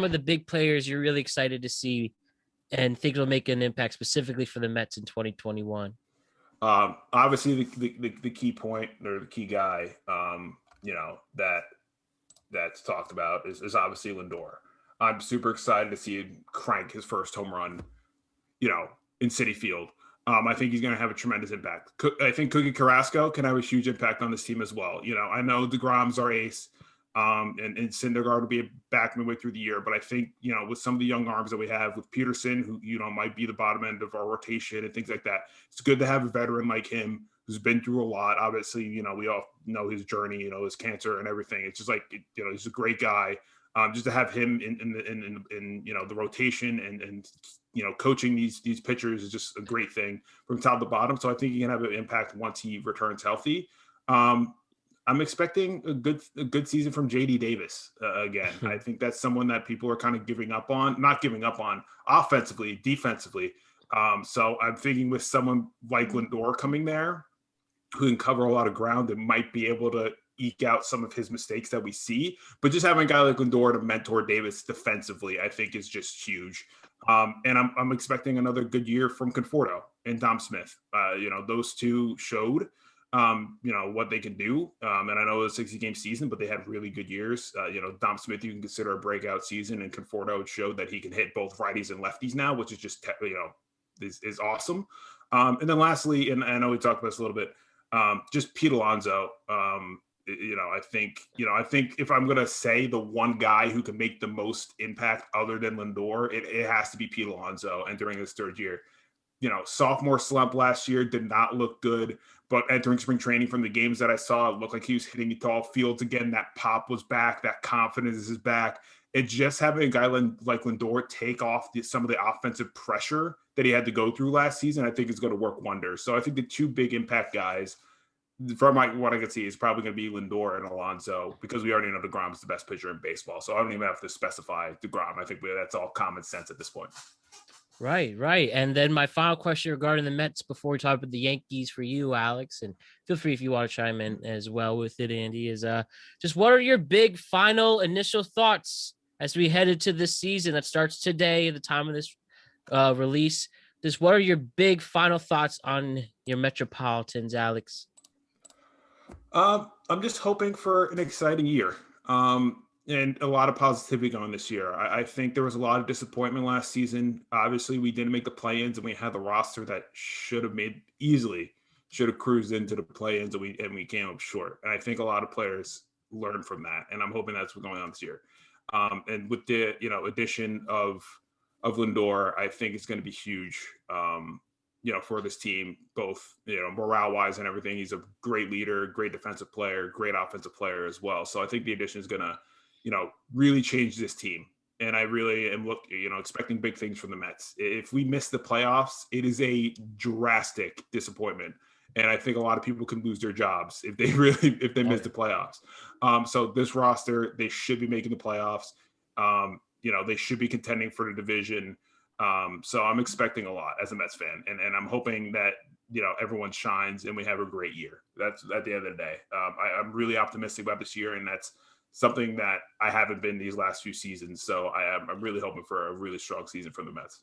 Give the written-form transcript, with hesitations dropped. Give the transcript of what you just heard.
some of the big players you're really excited to see and think it'll make an impact specifically for the Mets in 2021? Obviously, the key point or the key guy, that's talked about is obviously Lindor. I'm super excited to see him crank his first home run, in Citi Field. I think he's going to have a tremendous impact. I think Cookie Carrasco can have a huge impact on this team as well. I know DeGrom's our ace, and Syndergaard will be back midway through the year. But I think, with some of the young arms that we have with Peterson, who, might be the bottom end of our rotation and things like that, it's good to have a veteran like him who's been through a lot. Obviously, we all know his journey, his cancer and everything. It's just like, he's a great guy. Just to have him in the rotation and coaching these pitchers is just a great thing from top to bottom. So I think he can have an impact once he returns healthy. I'm expecting a good season from JD Davis again. I think that's someone that people are kind of not giving up on offensively, defensively. So I'm thinking with someone like Lindor coming there, who can cover a lot of ground and might be able to eke out some of his mistakes that we see, but just having a guy like Lindor to mentor Davis defensively, I think is just huge. And I'm expecting another good year from Conforto and Dom Smith. Those two showed, what they can do. And I know it was a 60-game season, but they had really good years. Dom Smith, you can consider a breakout season, and Conforto showed that he can hit both righties and lefties now, which is just, is awesome. And then lastly, and I know we talked about this a little bit, just Pete Alonso. I think if I'm going to say the one guy who can make the most impact other than Lindor, it has to be Pete Alonso entering his third year. Sophomore slump last year did not look good, but entering spring training from the games that I saw, it looked like he was hitting tall fields again. That pop was back. That confidence is back. And just having a guy like Lindor take off some of the offensive pressure that he had to go through last season, I think is going to work wonders. So I think the two big impact guys, from what I can see, is probably going to be Lindor and Alonso, because we already know DeGrom is the best pitcher in baseball. So I don't even have to specify DeGrom. I think that's all common sense at this point. Right. And then my final question regarding the Mets before we talk about the Yankees for you, Alex, and feel free if you want to chime in as well with it, Andy, is just what are your big final initial thoughts as we head into this season that starts today at the time of this release? Just what are your big final thoughts on your Metropolitans, Alex? I'm just hoping for an exciting year and a lot of positivity going this year. I think there was a lot of disappointment last season. Obviously, we didn't make the play-ins, and we had the roster that should have cruised into the play-ins, and we came up short. And I think a lot of players learned from that, and I'm hoping that's what's going on this year. And with the addition of Lindor, I think it's going to be huge. For this team, both, morale-wise and everything. He's a great leader, great defensive player, great offensive player as well. So I think the addition is going to, really change this team. And I really am expecting big things from the Mets. If we miss the playoffs, it is a drastic disappointment. And I think a lot of people can lose their jobs if they miss the playoffs. So this roster, they should be making the playoffs. They should be contending for the division. So I'm expecting a lot as a Mets fan, and I'm hoping that, everyone shines and we have a great year. That's at the end of the day. I'm really optimistic about this year, and that's something that I haven't been these last few seasons. So I'm really hoping for a really strong season from the Mets.